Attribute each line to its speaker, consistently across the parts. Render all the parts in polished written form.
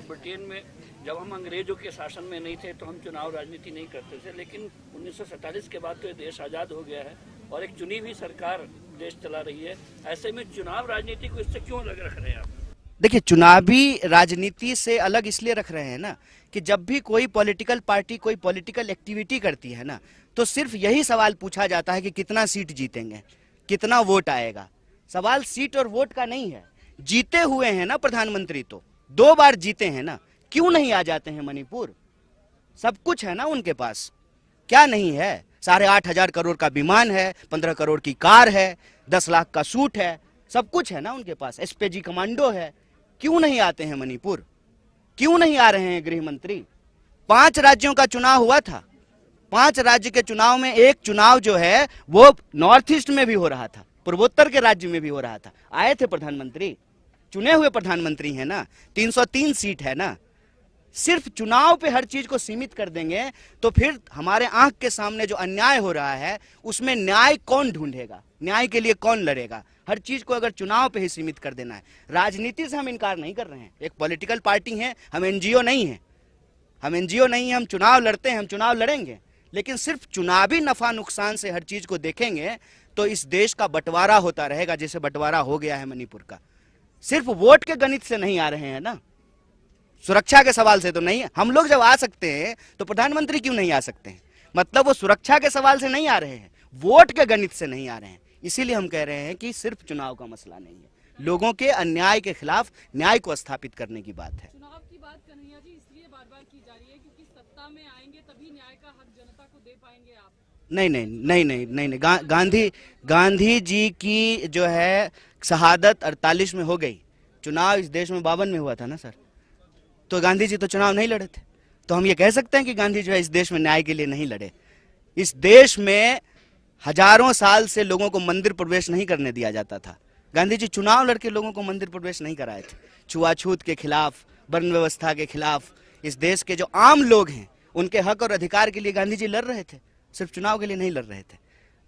Speaker 1: Britain में जब हम अंग्रेजों के शासन में नहीं थे तो हम चुनाव राजनीति नहीं करते थे, लेकिन 1947 के बाद तो ये देश आज़ाद हो गया है और एक चुनी हुई सरकार देश चला रही है। ऐसे में चुनाव राजनीति को इससे क्यों अलग रख रहे हैं आप?
Speaker 2: देखिए, चुनावी राजनीति से अलग इसलिए रख रहे हैं ना कि जब भी कोई पॉलिटिकल पार्टी कोई पॉलिटिकल एक्टिविटी करती है ना, तो सिर्फ यही सवाल पूछा जाता है कि कितना सीट जीतेंगे, कितना वोट आएगा। सवाल सीट और वोट का नहीं है। जीते हुए हैं ना प्रधानमंत्री, तो 2 बार जीते हैं ना, क्यों नहीं आ जाते हैं मणिपुर? सब कुछ है ना उनके पास, क्या नहीं है? 8,500 करोड़ का विमान है, 15 करोड़ की कार है, 10 लाख का सूट है, सब कुछ है ना उनके पास। एसपीजी कमांडो है, क्यों नहीं आते हैं मणिपुर? क्यों नहीं आ रहे हैं गृह मंत्री? 5 राज्यों का चुनाव हुआ था, 5 राज्य के चुनाव में एक चुनाव जो है वो नॉर्थ ईस्ट में भी हो रहा था, पूर्वोत्तर के राज्य में भी हो रहा था। आए थे प्रधानमंत्री, चुने हुए प्रधानमंत्री है ना, 303 सीट है ना। सिर्फ चुनाव पे हर चीज को सीमित कर देंगे तो फिर हमारे आंख के सामने जो अन्याय हो रहा है उसमें न्याय कौन ढूंढेगा? न्याय के लिए कौन लड़ेगा? हर चीज को अगर चुनाव पे ही सीमित कर देना है। राजनीति से हम इनकार नहीं कर रहे हैं, एक पॉलिटिकल पार्टी है, हम एनजीओ नहीं है, हम चुनाव लड़ते हैं, हम चुनाव लड़ेंगे, लेकिन सिर्फ चुनावी नफा नुकसान से हर चीज को देखेंगे तो इस देश का बंटवारा होता रहेगा, जैसे बंटवारा हो गया है मणिपुर का। सिर्फ वोट के गणित से नहीं आ रहे हैं ना, सुरक्षा के सवाल से तो नहीं। हम लोग जब आ सकते हैं तो प्रधानमंत्री क्यों नहीं आ सकते हैं? मतलब वो सुरक्षा के सवाल से नहीं आ रहे हैं, वोट के गणित से नहीं आ रहे हैं। इसीलिए हम कह रहे हैं कि सिर्फ चुनाव का मसला नहीं है, लोगों के अन्याय के खिलाफ न्याय को स्थापित करने की बात है।
Speaker 3: चुनाव की बात कन्हैया जी इसलिए बार बार की जा रही है क्योंकि सत्ता में आएंगे तभी न्याय का हक जनता को दे पाएंगे आप। नहीं, गांधी जी की जो है शहादत 48 में हो गई, चुनाव इस देश में 52 में हुआ था ना सर। तो गांधी जी तो चुनाव नहीं लड़े थे, तो हम ये कह सकते हैं कि गांधी जो है इस देश में न्याय के लिए नहीं लड़े। इस देश में हजारों साल से लोगों को मंदिर प्रवेश नहीं करने दिया जाता था, गांधी जी चुनाव लड़के लोगों को मंदिर प्रवेश नहीं कराए थे। छुआछूत के खिलाफ, वर्ण व्यवस्था के खिलाफ, इस देश के जो आम लोग हैं उनके हक और अधिकार के लिए गांधी जी लड़ रहे थे, सिर्फ चुनाव के लिए नहीं लड़ रहे थे।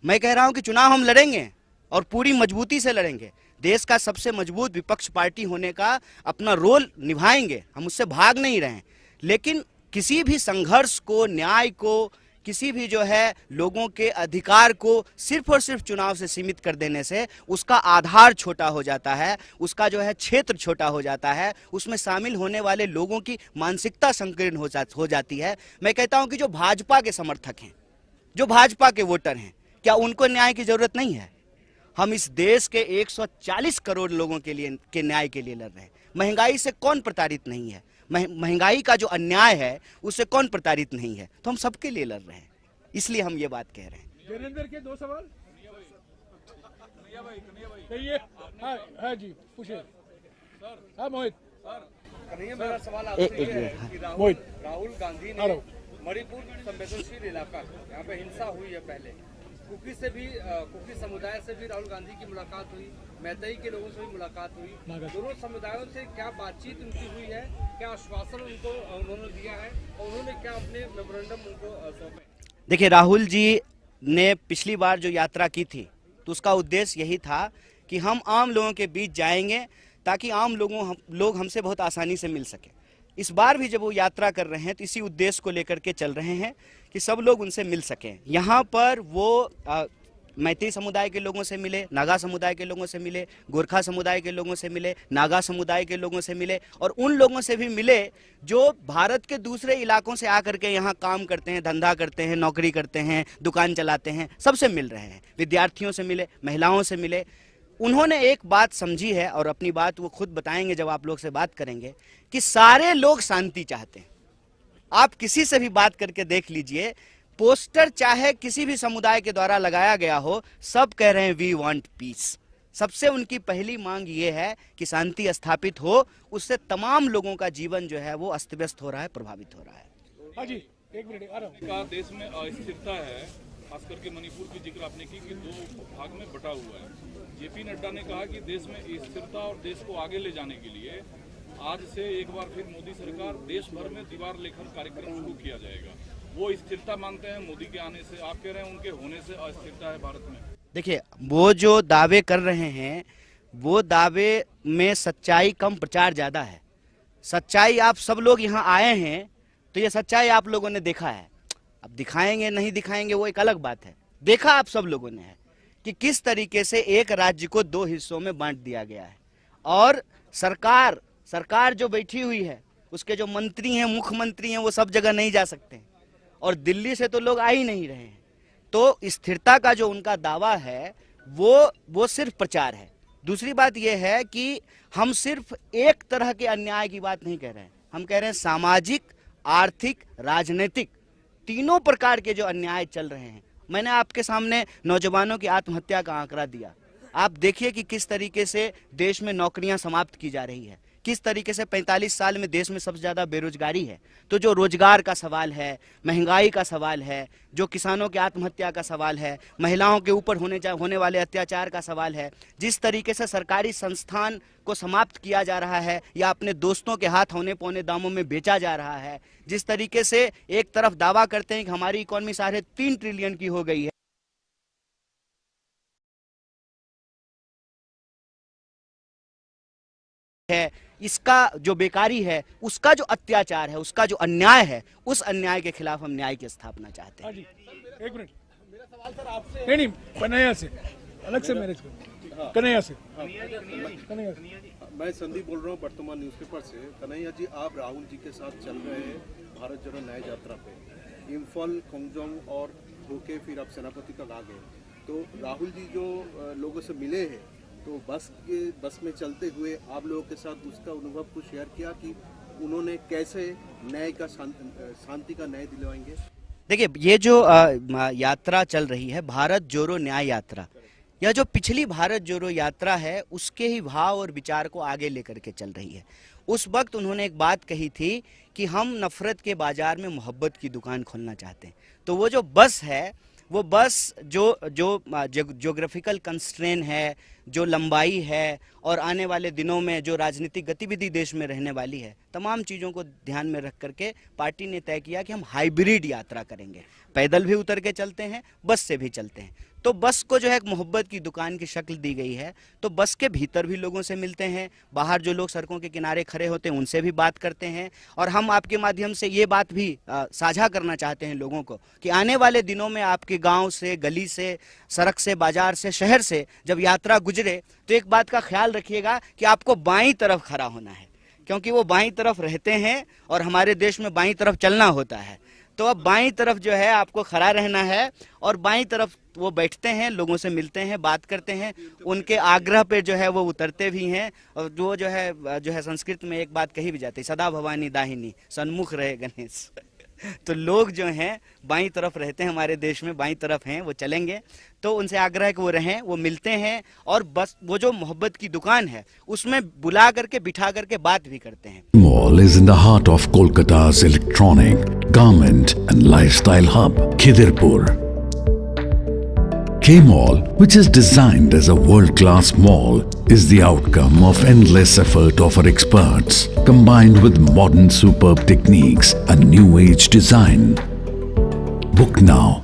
Speaker 3: मैं कह रहा हूं कि चुनाव हम लड़ेंगे और पूरी मजबूती से लड़ेंगे। देश का सबसे मजबूत विपक्ष पार्टी होने का अपना रोल निभाएंगे, हम उससे भाग नहीं रहे हैं, लेकिन किसी भी संघर्ष को, न्याय को, किसी भी जो है लोगों के अधिकार को सिर्फ और सिर्फ चुनाव से सीमित कर देने से उसका आधार छोटा हो जाता है, उसका जो है क्षेत्र छोटा हो जाता है, उसमें शामिल होने वाले लोगों की मानसिकता संकीर्ण हो जाती है। मैं कहता हूं कि जो भाजपा के समर्थक हैं, जो भाजपा के वोटर हैं, क्या उनको न्याय की जरूरत नहीं है? हम इस देश के 140 करोड़ लोगों के लिए के न्याय के लिए लड़ रहे हैं। महंगाई से कौन प्रताड़ित नहीं है? महंगाई का जो अन्याय है उससे कौन प्रताड़ित नहीं है? तो हम सबके लिए लड़ रहे हैं, इसलिए हम ये बात कह रहे हैं।
Speaker 4: वीरेंद्र के 2 सवाल। कहिए। हाँ जी, पूछिए। हाँ मोहित।
Speaker 5: मेरा सवाल आपसे ये है कि राहुल गांधी ने मणिपुर संवेदनशील इलाका, यहाँ पे हिंसा हुई है पहले, कुकी समुदाय से भी राहुल गांधी की मुलाकात हुई, मैतेई के लोगों से भी मुलाकात हुई, दोनों समुदायों से क्या बातचीत उनकी हुई है, क्या आश्वासन उनको उन्होंने दिया है और उन्होंने क्या अपने मेमोरेंडम उनको सौंपे?
Speaker 2: देखिए, राहुल जी ने पिछली बार जो यात्रा की थी तो उसका उद्देश्य यही था कि हम आम लोगों के बीच जाएंगे ताकि आम लोग हमसे बहुत आसानी से मिल सके। इस बार भी जब वो यात्रा कर रहे हैं तो इसी उद्देश्य को लेकर के चल रहे हैं कि सब लोग उनसे मिल सकें। यहाँ पर वो मैतेई समुदाय के लोगों से मिले, नागा समुदाय के लोगों से मिले, गोरखा समुदाय के लोगों से मिले, नागा समुदाय के लोगों से मिले और उन लोगों से भी मिले जो भारत के दूसरे इलाकों से आकर के यहाँ काम करते हैं, धंधा करते हैं, नौकरी करते हैं, दुकान चलाते हैं, सबसे मिल रहे हैं। विद्यार्थियों से मिले, महिलाओं से मिले। उन्होंने एक बात समझी है और अपनी बात वो खुद बताएंगे जब आप लोग से बात करेंगे कि सारे लोग शांति चाहते हैं। आप किसी से भी बात करके देख लीजिए, पोस्टर चाहे किसी भी समुदाय के द्वारा लगाया गया हो, सब कह रहे हैं वी वांट पीस। सबसे उनकी पहली मांग ये है कि शांति स्थापित हो, उससे तमाम लोगों का जीवन जो है वो अस्त व्यस्त हो रहा है, प्रभावित हो रहा है।
Speaker 4: हाँ जी, एक मिनट आ रहा हूं।
Speaker 6: देश में अस्थिरता है, खास करके मणिपुर की जिक्र आपने की कि 2 भाग में बटा हुआ है। जेपी नड्डा ने कहा कि देश में स्थिरता और देश को आगे ले जाने के लिए आज से एक बार फिर मोदी सरकार देश भर में दीवार लेखन कार्यक्रम शुरू किया जाएगा। वो स्थिरता मानते हैं मोदी के आने से, आप कह रहे हैं उनके होने से अस्थिरता है भारत में।
Speaker 2: देखिए, वो जो दावे कर रहे हैं वो दावे में सच्चाई कम, प्रचार ज्यादा है। सच्चाई आप सब लोग यहाँ आए हैं तो ये सच्चाई आप लोगों ने देखा है। अब दिखाएंगे नहीं दिखाएंगे वो एक अलग बात है। देखा आप सब लोगों ने है कि किस तरीके से एक राज्य को 2 हिस्सों में बांट दिया गया है और सरकार जो बैठी हुई है उसके जो मंत्री हैं, मुख्यमंत्री हैं, वो सब जगह नहीं जा सकते हैं और दिल्ली से तो लोग आ ही नहीं रहे हैं। तो स्थिरता का जो उनका दावा है वो सिर्फ प्रचार है। दूसरी बात यह है कि हम सिर्फ एक तरह के अन्याय की बात नहीं कह रहे हैं, हम कह रहे हैं सामाजिक, आर्थिक, राजनीतिक तीनों प्रकार के जो अन्याय चल रहे हैं। मैंने आपके सामने नौजवानों की आत्महत्या का आंकड़ा दिया। आप देखिए कि किस तरीके से देश में नौकरियां समाप्त की जा रही है, किस तरीके से 45 साल में देश में सबसे ज्यादा बेरोजगारी है। तो जो रोजगार का सवाल है, महंगाई का सवाल है, जो किसानों की आत्महत्या का सवाल है, महिलाओं के ऊपर होने वाले अत्याचार का सवाल है, जिस तरीके से सरकारी संस्थान को समाप्त किया जा रहा है या अपने दोस्तों के हाथ होने पौने दामों में बेचा जा रहा है, जिस तरीके से एक तरफ दावा करते हैं कि हमारी इकोनॉमी 3.5 ट्रिलियन की हो गई है, इसका जो बेकारी है, उसका जो अत्याचार है, उसका जो अन्याय है, उस अन्याय के खिलाफ हम न्याय की स्थापना चाहते हैं।
Speaker 4: हाँ जी, एक मिनट। मेरा सवाल सर आपसे नहीं, कन्हैया से अलग से मैनेज करो। कन्हैया से।
Speaker 7: मैं संदीप बोल रहा हूँ वर्तमान न्यूज़पेपर से। कन्हैया जी, आप राहुल जी के साथ चल रहे हैं भारत जोड़ो न्याय यात्रा पे, इम्फाल, खोंगजोंग और होके फिर आप सेनापति तक आ गए। तो राहुल जी जो लोगों से मिले हैं, तो बस में चलते हुए आप लोगों के साथ उसका अनुभव को शेयर किया कि उन्होंने कैसे न्याय का शांति का न्याय दिलवाएंगे।
Speaker 2: देखिए, ये जो यात्रा चल रही है भारत जोड़ो न्याय यात्रा, यह जो पिछली भारत जोड़ो यात्रा है उसके ही भाव और विचार को आगे लेकर के चल रही है। उस वक्त उन्होंने एक बात कही थी कि हम नफरत के बाजार में मोहब्बत की दुकान खोलना चाहते हैं। तो वो जो बस है, वो बस जो ज्योग्राफिकल कंस्ट्रेन है, जो लंबाई है और आने वाले दिनों में जो राजनीतिक गतिविधि देश में रहने वाली है, तमाम चीज़ों को ध्यान में रख करके पार्टी ने तय किया कि हम हाइब्रिड यात्रा करेंगे। पैदल भी उतर के चलते हैं, बस से भी चलते हैं। तो बस को जो है एक मोहब्बत की दुकान की शक्ल दी गई है। तो बस के भीतर भी लोगों से मिलते हैं, बाहर जो लोग सड़कों के किनारे खड़े होते हैं उनसे भी बात करते हैं। और हम आपके माध्यम से ये बात भी साझा करना चाहते हैं लोगों को कि आने वाले दिनों में आपके गांव से, गली से, सड़क से, बाजार से, शहर से जब यात्रा गुजरे तो एक बात का ख्याल रखिएगा कि आपको बाईं तरफ खड़ा होना है, क्योंकि वो बाईं तरफ रहते हैं और हमारे देश में बाईं तरफ चलना होता है। तो अब बाईं तरफ जो है आपको खड़ा रहना है और बाईं तरफ वो बैठते हैं, लोगों से मिलते हैं, बात करते हैं, उनके आग्रह पे जो है वो उतरते भी हैं। और वो जो है संस्कृत में एक बात कही भी जाती है, सदा भवानी दाहिनी सन्मुख रहे गणेश। तो लोग जो हैं बाईं तरफ रहते हैं, हमारे देश में बाईं तरफ हैं, वो चलेंगे। तो उनसे आग्रह है कि वो रहें, वो मिलते हैं और बस वो जो मोहब्बत की दुकान है उसमें बुला करके बिठा करके बात भी करते हैं।
Speaker 8: Mall is in the heart of Kolkata's electronic, garment and lifestyle hub, Khidirpur. K-Mall, which is designed as a world-class mall, is the outcome of endless effort of our experts, combined with modern superb techniques and new age design. Book now